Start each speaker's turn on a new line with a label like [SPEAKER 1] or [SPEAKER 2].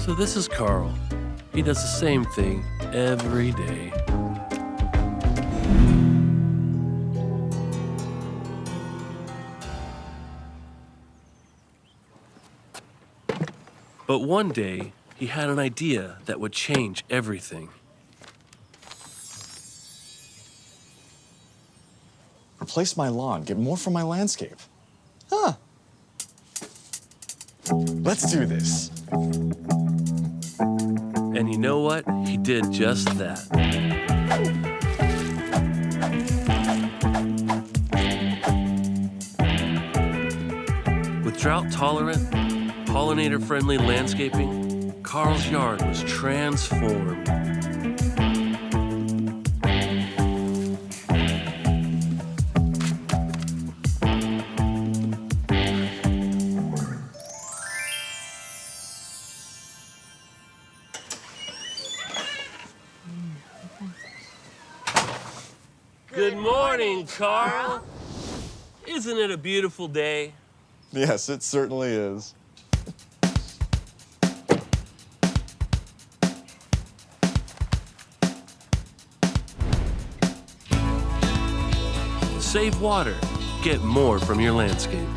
[SPEAKER 1] So this is Carl. He does the same thing every day. But one day, he had an idea that would change everything.
[SPEAKER 2] Replace my lawn, get more from my landscape. Huh. Let's do this.
[SPEAKER 1] And you know what? He did just that. With drought-tolerant, pollinator-friendly landscaping, Carl's yard was transformed. Good morning, Carl. Isn't it a beautiful day?
[SPEAKER 2] Yes, it certainly is.
[SPEAKER 1] Save water. Get more from your landscape.